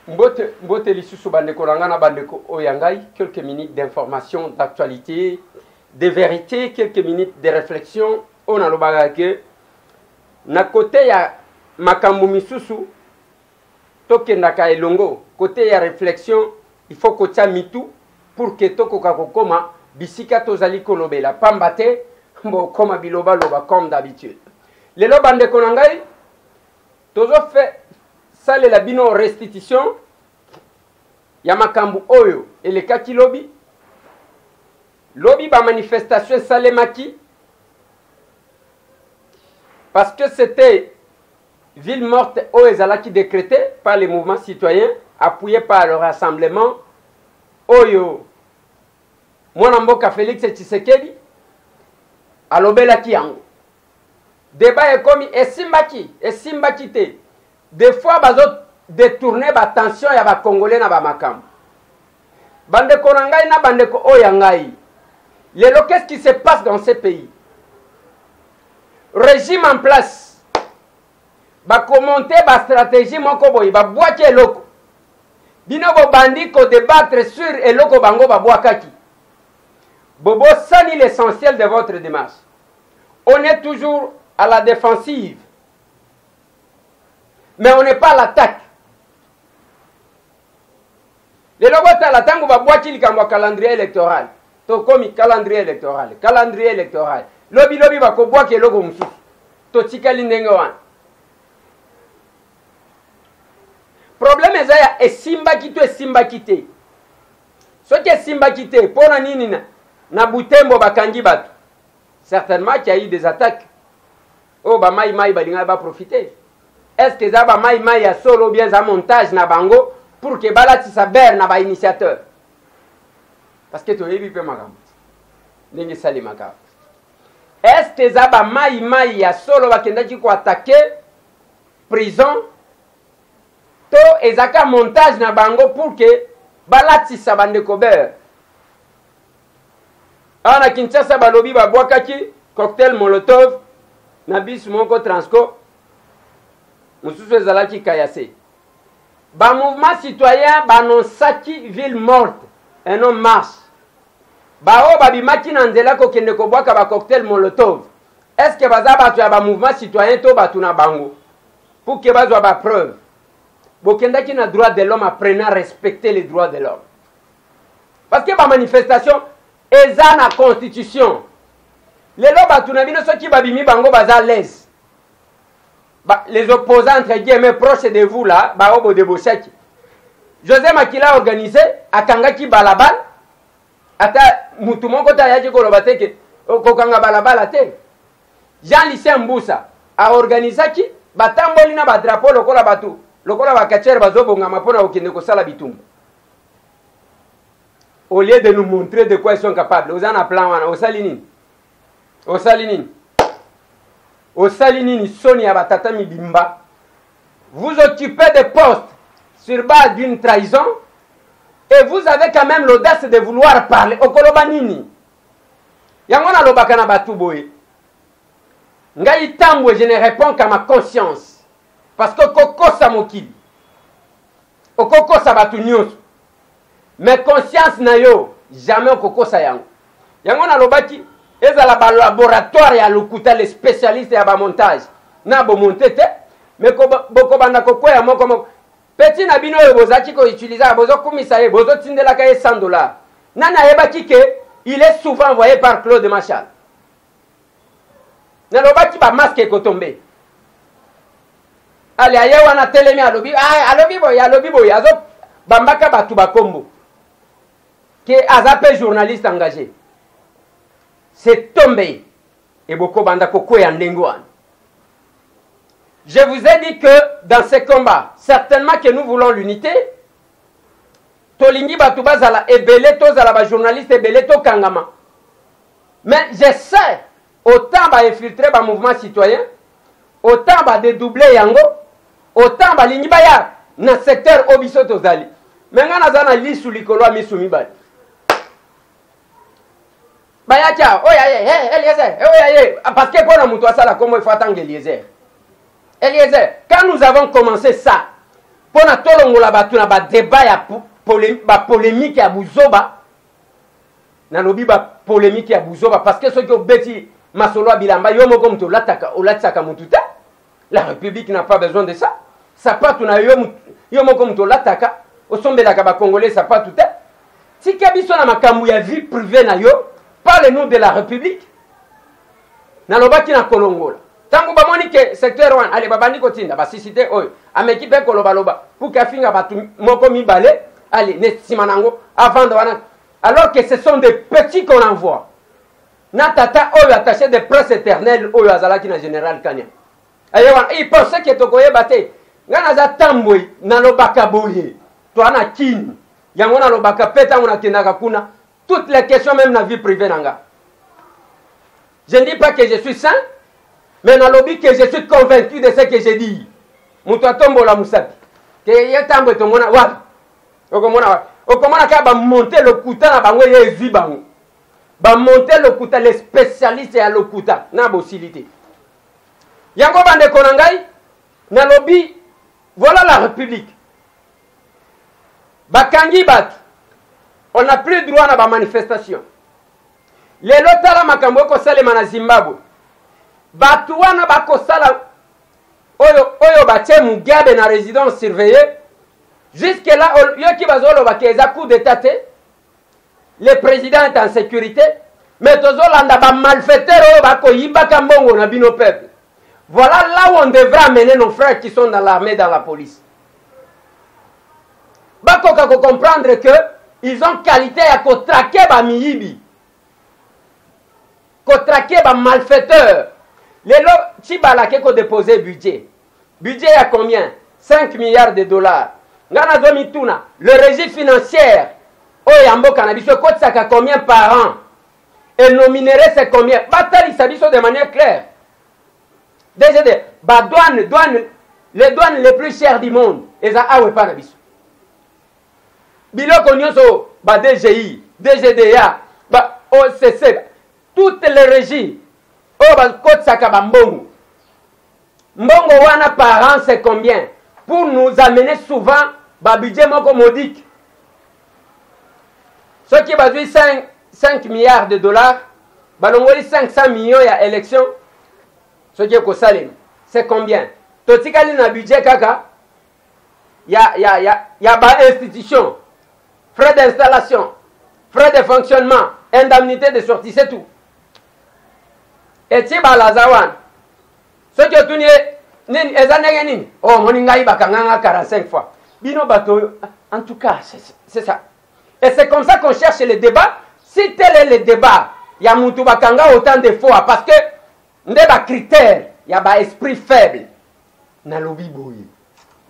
Mbote lisusu bandeko nangana bandeko oyangai, quelques minutes d'information, d'actualité, de vérité, quelques minutes de réflexion. On a le que na côté ya makambo misusu toke naka elongo, côté ya réflexion, il faut que tu mitu pour que toko kakokoma bisika tozali kolobela pambate mbo koma biloba loba comme d'habitude. Lelo bandeko nangai tozo fait sale la bino restitution ya makambu oyo elekaki lobi ba manifestation salemaki parce que c'était ville morte oyo ezalaki décrété par les mouvements citoyens appuyés par le rassemblement oyo mwana mboka Félix Tshisekedi alobelaki yango débat ekomi esimbaki te. Des fois, bazot détourner l'attention ya ba Congolais na ba makam. Bande konangai na bande ko oyangai. Lelo, qu'est-ce qui se passe dans ces pays? Régime en place. Ba commenter ba stratégie moko boy ba boaké loko. Bino bo bandi ko débattre sur eloko bango ba boakaki. Bobo sani l'essentiel de votre démarche. On est toujours à la défensive. Mais on n'est pas à l'attaque. Les logos à l'attaque, on va boire qu'il y a un calendrier électoral. To comme calendrier électoral. Lobby va boire que logo moussou. To tikali nengoan. Problème est simba kité. Ce qui est simba kité, pour la nini na butembo bakangi batu. Certainement qu'il y a eu des attaques. Oh ba mai balinga ba profiter. Est-ce que ça va maï ya solo bien za montage na bango pour que balati sa ber na ba initiateur? Parce que to yebi pe makambo. Ndenge sali makambo. Est-ce que ça va maï ya solo bakendaki ko attaquer prison? To ezaka montage na bango pour que balati sa bande ko ber. Ana Kinshasa balobi ba boakaki cocktail molotov na bis moko transco. Moussou ezalaki kayase. Ba mouvement citoyen banonsaki ville morte. Un homme marche. Ba o babimaki na nzela ko kende ko boaka ba cocktail molotov. Est-ce que baza batu ya ba mouvement citoyen to batu na bango? Pour que bazwa ba preuve. Bokendaki na droit de l'homme apprenant à respecter les droits de l'homme. Parce que ba manifestation eza na constitution. Lelo batu na bino soki babimi bango baza l'aise. Les opposants entre guillemets proches de vous là, Baobo de Boshaki. José Makila a organisé à Kangaki Balabal. Ata Moutoumon Kota Yaji Kolobateke, Kokanga Balabal te. Jean-Lucien Mboussa a organisé qui Batambolina Badrapo Lokola Batu, Lokola Bakacher Bazobo Ngamapona Okineko Salabitum. Au lieu de nous montrer de quoi ils sont capables, aux en plan, au Salinine. Au Salinini Sonia Batatami Bimba, vous occupez des postes sur base d'une trahison et vous avez quand même l'audace de vouloir parler. Okolobanini. Yangona lobakana batuboye. Ngai tambwe, je ne réponds qu'à ma conscience. Parce que koko sa mokili. Okoko sa batu nyonso. Mais conscience na yo, jamais okoko sa yango. Yangona lobaki. Et dans le laboratoire, il y a les spécialistes et le montage. Na bo monter mais boko banda ko ya moko petit nabino yo bozaki ko utiliser bozo kumisa ye bozo tindela ka $100. Nana yebaki ke il est souvent envoyé par Claude Machal. Na lobaki ba masque ko tomber. Ali aye wana telemi alobi alobi boy azo bambaka batu bakombo. Ke azape journaliste engagé. C'est tombé. Et beaucoup banda koko ya ndengouan. Je vous ai dit que dans ces combats, certainement que nous voulons l'unité. Tolingi batuba zala ebele to zala ba journaliste ebele to kangama. Mais j'essaie autant ba infiltrer ba mouvement citoyen, autant ba dédoubler yango, autant ba lingi ba ya na secteur obiso tozali. Mais ngana zana lisu likolo misumi ba. Bayacha, Eliezer, parce que pour la moutoua ça, comment il faut attendre Eliezer. Eliezer, quand nous avons commencé ça, pour na tolongola batu na ba débat ya polémique ya buzoba na lobi ba polémique ya buzoba parce que ceux qui obeti masolo bilamba yo moko muto olataka mutu te. La République n'a pas besoin de ça. Ça pas tu na yo moko muto olataka osombelaka ba congolais ça pas tout te. Si kabiso na makambu ya vie privée na yo, parle-nous de la République. Na lobaki na kolongola. Tango ba moni ke secteur 1 allez babandi kotinda ba sisité oyo ameki pe koloba loba pour kafinga batu moko mibale allez ne simanango avant de wana. Alors que ce sont des petits qu'on envoie. Natata oyo attaché de presse éternelle oyo azalaki na général Kanya. Ayewa il pensait que tokoye bate. Ngana za tambwe na lobaka boye. To ana kin. Yango na lobaka peta ngona kendaka kuna. Toutes les questions même na vie privée nanga. Je ne dis pas que je suis saint, mais na lobi que je suis convaincu de ce que je dis. Muto atombola musapi. Que ye tambwe tomona wa. Okomona wa. Okomona ka ba monter le kuta na bango ye zibango. Ba monter le kuta les spécialistes ya le kuta na bosilité. Yango bande konangai na lobby voilà la République. Bakangi bat. On n'a plus droit à la manifestation. Les lotala makambo ko salema na Zimbabwe. Batu wana bakosala oyo batie Mugabe na résidence surveillée. Jusque là yo ki bazolo bakeza coup d'état. Le président est en sécurité, mais tozolanda ba malfaiteurs bako yibaka mbongo na bino peuple. Voilà là où on devrait amener nos frères qui sont dans l'armée, dans la police. Bako kako comprendre que ils ont qualité à traquer ba miyibi. Ko traquer ba malfaiteurs. Les lo tibala ko déposer budget. Budget à combien? 5 milliards de dollars. Ngana zomi tuna, le régime financier oh yambo cannabis kotsaka combien par an? Et nominerait c'est combien? Batali sabiso de manière claire. DGD, ba douane, les douanes les plus chères du monde. Et ça awe pas nabiso. Biloko nyonso ba DGI, DGDA, ba OCC, toutes les régies. Oh ba kotsaka ba mbongo. Mbongo wana par an c'est combien? Pour nous amener souvent ba budget moko modique. Ceux qui basent 5 milliards de dollars, balongoli 500 millions à élection. Ceux qui ont salé, c'est combien? Totikali na budget kaka, y a ba institution, frais d'installation, frais de fonctionnement, indemnité de sortie, c'est tout. Et tiba lazawan. Ceux qui ont tenu nini ezanenge nini? Oh moningai bakanganga 45 fois. Bino bato, en tout cas, c'est ça. Et c'est comme ça qu'on cherche les débats. Si tel est le débat, il y a Moutou Bakanga autant de fois. Parce que, il y a des critères, il y a des esprits faibles. Nalobi boye.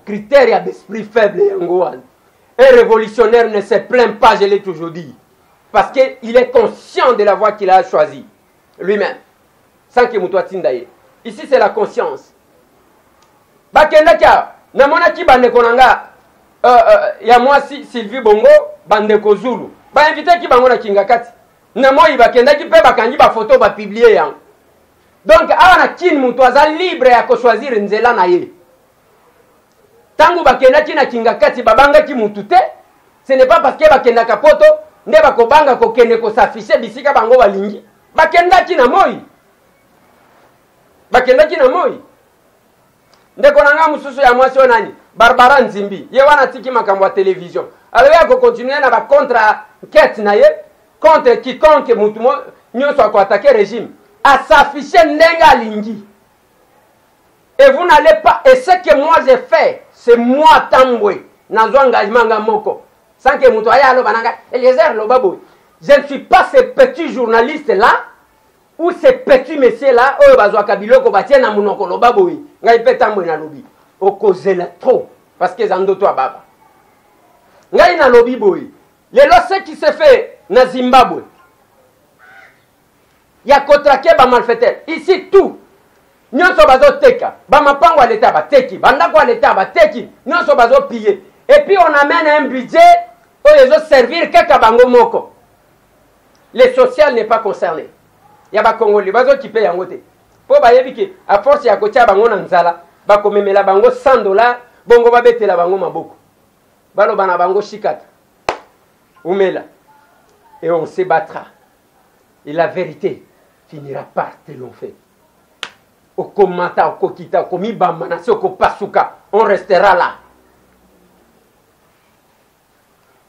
Critères, il y a des esprits faibles. Un révolutionnaire ne se plaint pas, je l'ai toujours dit. Parce qu'il est conscient de la voie qu'il a choisie. Lui-même. Sans que Moutou Atindaye. Ici, c'est la conscience. Bakenda kia, namonaki bande konanga. Il y a moi Sylvie Bongo, Bandeko Zulu. Ba invité qui bango na Kingakati. Na moi bakenda ki pe bakangi ba photo ba publier yang. Donc awana kin mutu aza libre ya ko choisir nzela na ye. Tangu bakenda ki na Kingakati babanga ki mutu te, ce n'est pas parce que bakenda ka poto nde bakobanga ko kende ko s'afficher bisika bango balingi. Bakenda ki na moi. Bakenda ki na moi. Ndeko nanga mususu ya mwasi onani Barbara Nzimbi ye wana tiki makambo ya télévision alors ya ko continuer na ba contre enquête na ye contre quiconque mutu nyonso ko attaquer régime à s'afficher ndenga lingi. Et vous n'allez pas, et ce que moi j'ai fait c'est moi tambwe nazo engagement nga moko sans que mutu aya lo bananga Eliezer lo babo. Je ne suis pas ces petits journalistes là ou ces petits messieurs là oyo bazwa kabiloko batie na munoko lo babo wi ngai pe tambwe na lobi okozela trop parce que zandoto ababa ngai na lobi boy le lose qui se fait na Zimbabwe ya kotrake ba malfaiteur ici tout nyonso bazo teka ba mapango à l'état ba teki bandako à l'état ba teki nyonso bazo piller et puis on amène un budget oyo zo servir kaka bango moko. Le social n'est pas concerné. Il y a des Congolais qui payent en côté. Pour que à force ya kotia bango na nzala, ba komemela bango $100 bongo babetela bango maboko baloba na bango shikata umela et on se battra et la vérité finira par triompher. Okomata okokita okomibamba na se okopasuka, on restera là.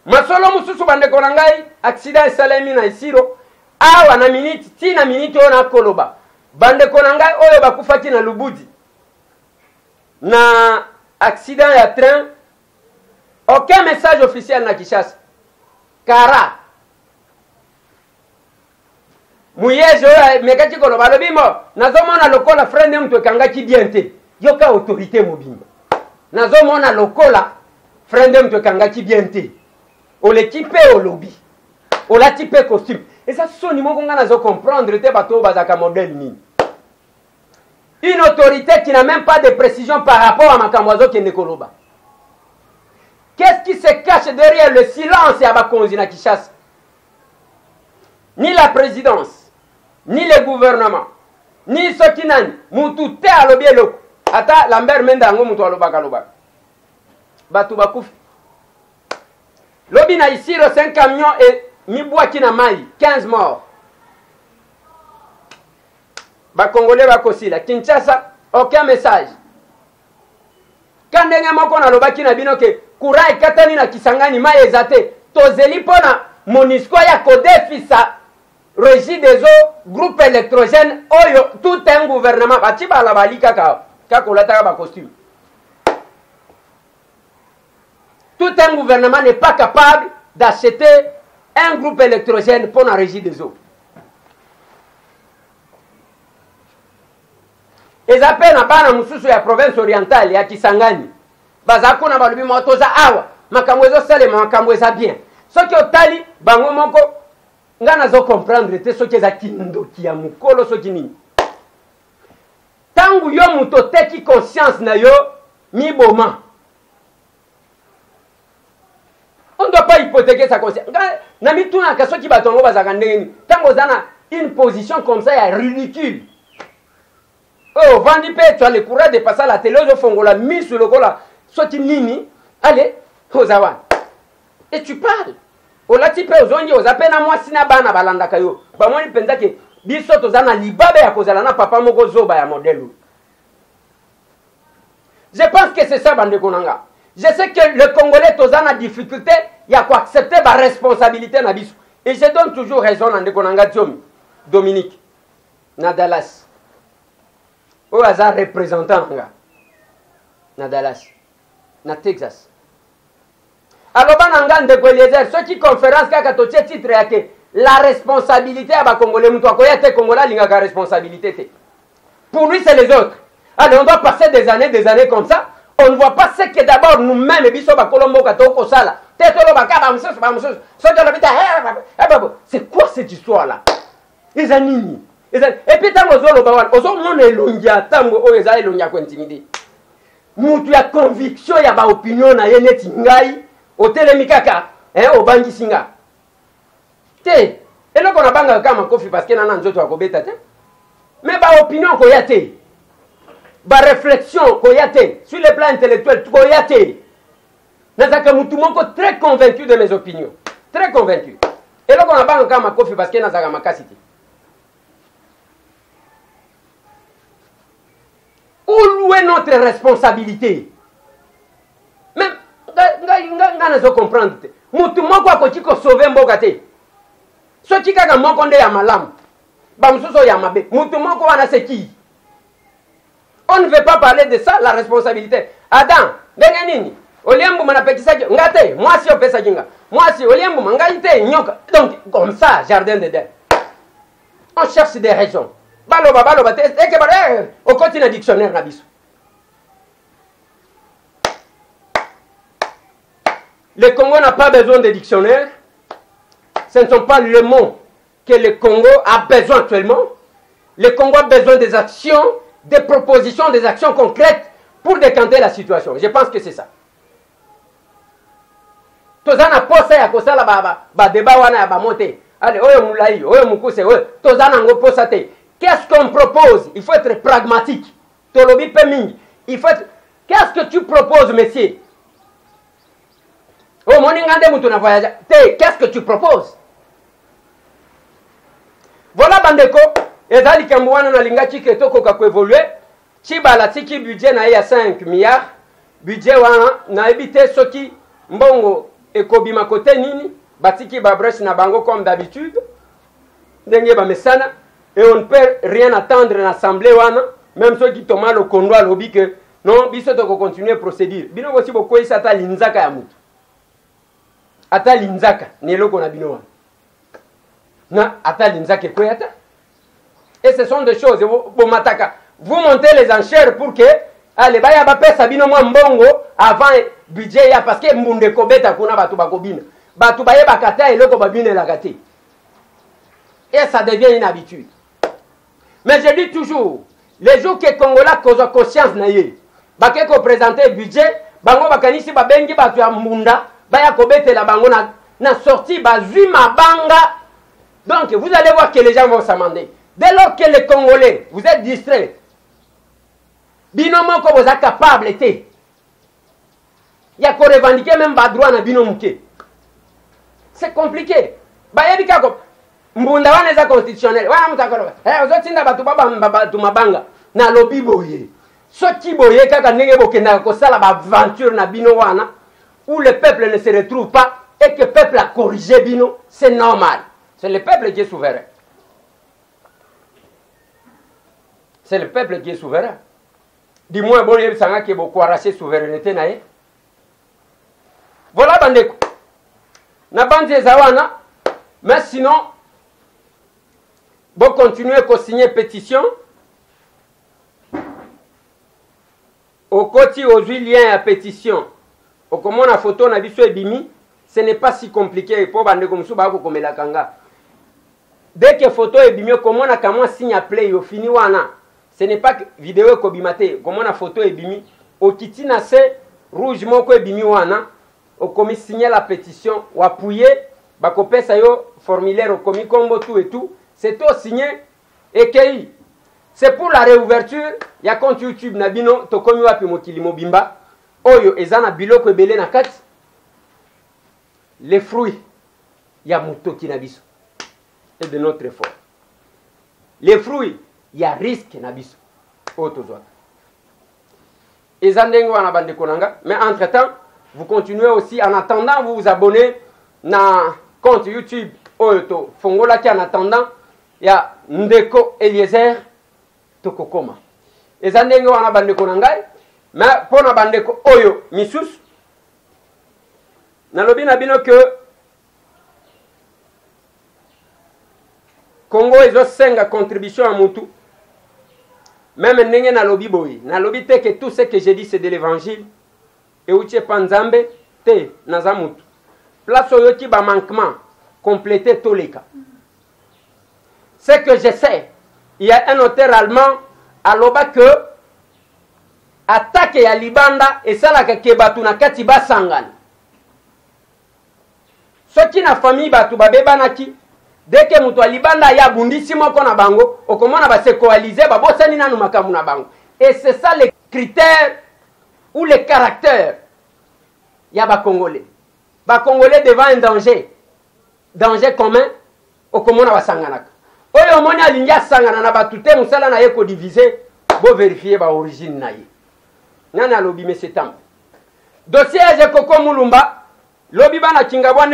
Masolo mususu bandeko na ngai accident esalemi na Isiro awa na minute ti na minute ona koloba bandeko na ngai oyo bakufaki na Lubudi na accident ya train, aucun message officiel na Kinshasa. Kara Muyeze oyo mekaki koloba lobimo nazomona lokola frende mtu ekangaki bien te yoka autorité mobimba nazomona lokola frende mtu ekangaki bien te oleki pe olobi olati pe costume eza soni moko nga nazo comprendre te bato bazaka modèle nini. Une autorité qui n'a même pas de précision par rapport à makambo azokende koloba. Qu'est-ce qui se cache derrière le silence ya bakonzi na Kinshasa? Ni la présidence, ni le gouvernement, ni soki nani mutu te alobi eloko ata Lambert Mende yango mutu alobaka lobaka batu bakufi lobi na Isiro 5 camions et mibwaki na mai 15 morts. Ba Congolais bakosila Kinshasa aucun message. Kandenge moko na lobaki na bino ke courant ekatani na Kisangani mai ezate tozeli pona Monisco ya kodefisa Régie des eaux groupe électrogène oyo tout un gouvernement bati bala balika ka kolata ba costume. Tout un gouvernement n'est pas capable d'acheter un groupe électrogène pour la Régie des eaux. Ezape na bana mususu ya province orientale ya Kisangani bazako na balubi motoza awa makambo ezo salema makambo eza bien soki otali bango moko ngana zo comprendre te soki eza kindoki ya mukolo soki nini tangu yo muto teki conscience na yo miboma on doit pas hypothéquer sa conscience na mituna ka soki batongo bazaka ndeni tango zana une position comme ça ya ridicule. Oh, vandi pe, tu as le courage de passer à la télé, au fond, la mise sur le cola, soit nini, allez, aux awan. Et tu parles. Au lati pe, aux ongi, aux appels à moi, sina bana balanda kayo. Ba moi, il pense que, biso tozana libabe ya kozalana papa moko zoba ya modèle. Je pense que c'est ça, bande konanga. Je sais que le Congolais tozana a difficulté, il y a quoi accepter ma responsabilité na biso. Et je donne toujours raison à Ndekonanga Diomi, Dominique, Nadalas. Au hasard représentant na Dallas, na Texas. Alors bananga ndeko Eliezer, ceux qui conférence kaka totie titre yake la responsabilité à ba Congolais mutu akoya te Congolais lingaka responsabilité te. Pour lui c'est les autres. Allez, on doit passer des années comme ça. On ne voit pas ce que d'abord nous-mêmes biso ba kolombo ka toko sala. Tetolo ba kaba mususu ba mususu. C'est quoi cette histoire là? Les anini. Et puis tant ozolo bawan ozo mona elongia tango oyo eza elongia ko intimider mutu ya conviction ya ba opinion na ye neti ngai otelemi kaka obangi singa te eloko na banga kama kofi parce que nana nzoto akobeta te mais ba opinion ko yate ba réflexion ko yate sur le plan intellectuel ko yate nazaka mutu moko très convaincu de mes opinions très convaincu eloko na banga kama kofi parce que nazaka makasi te. Où est notre responsabilité? Même, nga zo comprendre te. Mutu moko akoki ko sauver mboka te. So kika moko nde ya malamu. Ba mususo ya mabe. Mutu moko wana c'est qui? On ne veut pas parler de ça, la responsabilité. Adam, ndenge nini? Oliembu mana pekisa ngate, moi si opesa jinga. Moi si oliembu mangaite nyoka. Donc comme ça, jardin d'Éden. On cherche des raisons. Baloba, on continue le dictionnaire Nabiso. Le Congo n'a pas besoin de dictionnaire. Ce ne sont pas les mots que le Congo a besoin actuellement. Le Congo a besoin des actions, des propositions, des actions concrètes pour décanter la situation. Je pense que c'est ça. Tozana posa ya kosala ba débat wana ya ba monter. Allez, oyo mulai, oyo mukuse, oyo tozana ngo posa te. Qu'est-ce qu'on propose? Il faut être pragmatique. Il faut être... Qu'est-ce que tu proposes, monsieur? Oh, mon ingande moutou na voyage. Qu'est-ce que tu proposes? Voilà, bandeko. Ezali kambuana na lingachi ketoko kako évoluer. Chibala tiki budget na ya 5 milliards. Budget wana na ebite soki mbongo ekobima kote nini. Batiki babresh na bango comme d'habitude. Ndenge ba mesana. Et on ne peut rien attendre dans l'assemblée wana. Même ceux qui toment le kondo à lobby que non, biso toko continuer procédure. Bino aussi beaucoup isa ata linzaka ya mutu. Ata linzaka ni eloko na bino wana. Na ata linzaka ko yata. Et ce sont des choses bon mataka. Vous montez les enchères pour que allez baya ba pesa bino mwa mbongo avant budget ya parce que mbunde kobeta kuna batu bakobina. Batu baye bakata eloko babine la kate. Et ça devient une habitude. Mais je dis toujours, les jours que Congolais causent conscience na ye, bake ko présenter budget, bango bakanisi babengi batu ya mbunda, baya kobete la bango na sortie bazui mabanga. Donc vous allez voir que les gens vont s'amender. Dès lors que les Congolais, vous êtes distraits, binomo ko vous êtes capable été. Il y a qu'on revendiquer même ba droit na binomuke. C'est compliqué. Bayebi kako mbunda wana za constitutionnel. Wana mutakolo. Ozotinda batu batu mabanga na lobi boye. Soki boye kaka ndenge bokenda ko sala ba aventure na bino wana où le peuple ne se retrouve pas et que le peuple a corrigé bino, c'est normal. C'est le peuple qui est souverain. C'est le peuple qui est souverain. Dis-moi, bon, il y a qui beaucoup arraché souveraineté. Voilà, bandeko. Na bande zawana, mais sinon, bon, continuer à signer pétition. Au côté, aux lien à pétition. Au comment la photo na biso ebimi, ce n'est pas si compliqué pour bandeko musuba ko komela kanga. Dès que photo ebimi, comment na kamwa signe à play au fini wana. Ce n'est pas vidéo kobimate, comment la photo ebimi, au kiti na se rouge moko ebimi wana, au komi signer la pétition, ou appuyer, bakope sa yo formulaire au komi combo tout et tout, c'est tout signé et kei. C'est pour la réouverture, il y a compte YouTube nabino tokomi wapi mokili mobimba, oyo ezana biloko ebele na kati. Les fruits, il y a mutoki na biso et de notre effort. Les fruits, il y a risque na biso otozwa. Ezandengo wana bande konanga, mais entre-temps, vous continuez aussi en attendant vous abonner na compte YouTube oyo fongola ki en attendant ya Ndeko Eliezer Tokokoma. Ezandengo wana bande konanga, mais pona bande ko oyo misusu nalobi na bino que Congo ezo senga contribution à mutu. Même ndenge na lobi boy, na lobi te que tout ce que j'ai dit c'est de l'évangile. Et uche panzambe te nazamutu. Place oyo ki ba manquement compléter tous les cas. C'est que je sais, il y a un auteur allemand à loba que attaque ya libanda et ça la ke batu na kati ba sangana. Soki na famille batu babebanaki dès que mutu libanda ya bundisi moko na bango okomona ba se coaliser ba bosani nanu makamu na bango. Et c'est ça les critères ou les caractères ya ba Congolais. Ba Congolais devant un danger commun okomona ba sanganaka. Oyo moni alingia sangana na batu te musala na ye ko diviser bo vérifier ba origine na ye. Nana lobi monsieur Tam. Dossier je Koko Mulumba lobi bana kinga bwa